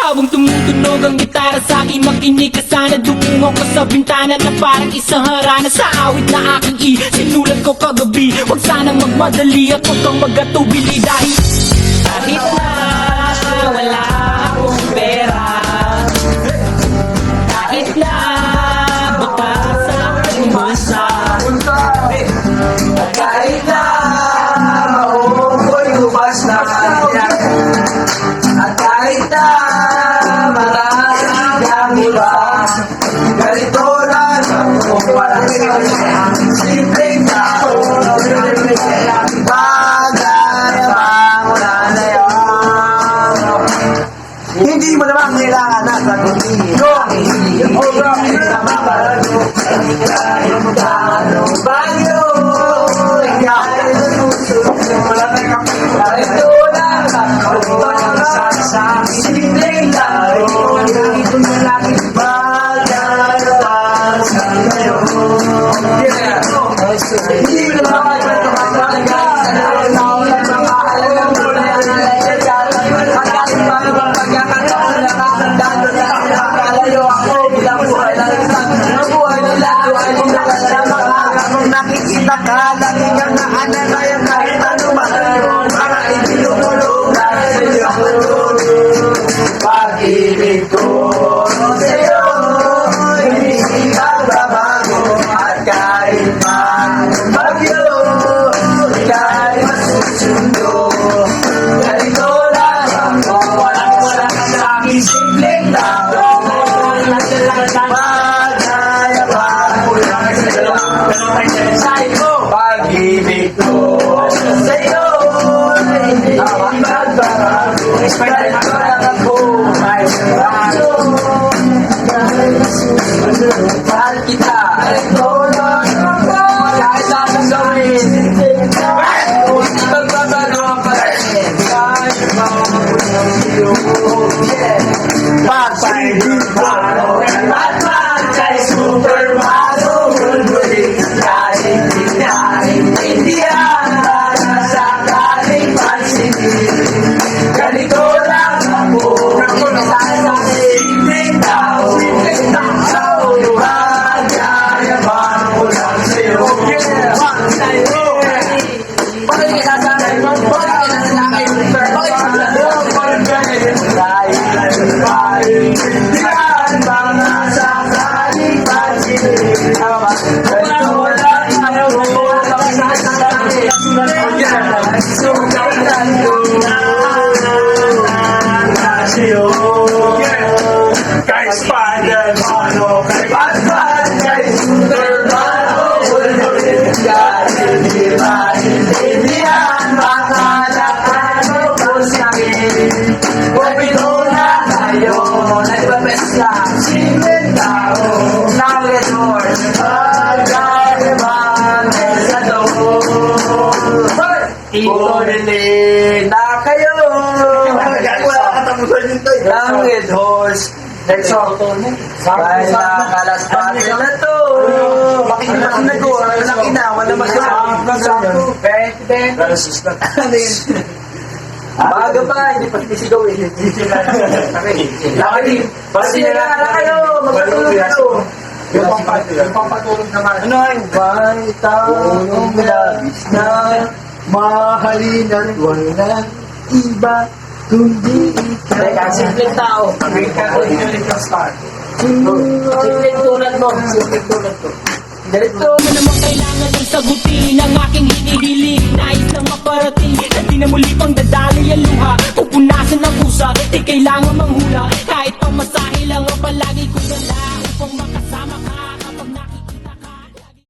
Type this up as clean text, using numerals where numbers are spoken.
Habang tumutunog ang gitara sa akin, makinig ka sana. Dumungo ko sa bintana na parang isang harana. Sa awit na aking sinulat ko kagabi, huwag sanang magmadali at huwag kang magatubili. Dahil kahit na wala akong pera, kahit na baka sa aking masa, Kahit na mauukoy lubas na kanya, at kahit na maraming ang iba, ganito lang ako para sa simpleng tao. Bagay ang wala na yan. Hindi mo naman kailangan na sagutin. Bagyo, ikaw ito lang ako para sa simpleng tao. Ito na lang bagay para sa ngayon. Hindi mo naman nakikita ka, laging ang naananayan kahit ano man para itinutulong dahil sa iyo. Pag-ibig ko sa'yo, hindi nagbabago at kahit man bagyo, ika'y masusundo. Ganito lang ako, walang sa aking simpleng tao. Pag-ibig ko sa'yo, hindi magbabago. Kahit walang ako may bago. Mahal kita, ito lang ako. Kahit anong gawin, hindi magbabago ang pag-ibig. Kahit mawawalan sa'yo. Pag-ibig ko kay Batman, kay Superman, bulbulin kahit di naintindihan, para sa kaling pansinin. Ganito lang ako, sa simpleng tao, magyayabang ko lang sa'yo. Bakit ka sasanay mo? Bakit ka nalalaki? Bakit ka nalalaki? Dahil paintindihan, mga sa kaling pansinin. Ganito lang ako, kay Spider-Man o kay Batman, kay Superman o bulbulin dahil di maintindihan, baka nakano ko sa'kin. Pwede na tayo, nagbabes lang, simpleng tao, nag-resort, pag-ayaman, sa door. Ituloy na kayo. Wala katapusan yun tayo. Ang Red Horse. Next song. Dahil nakakalaspatin na to. Makikinig na ko. Ang laki na. Wala masyadong. Baga pa. Hindi pa sisigaw eh. Laki. Basta na kayo. Magpatulog kayo. Yung pampatulog naman. Ano ay? May taong labis na mahalin at walang iba kundi ikaw. Teka, simpleng tao. Simpleng tulad mo. Simpleng tulad ko. Ganito mo naman kailangan ng sagutin ang aking hinihiling. Nais lang maparating at di na muli pang dadali ang luha. Pupunasan ng pusa, di kailangan manghula.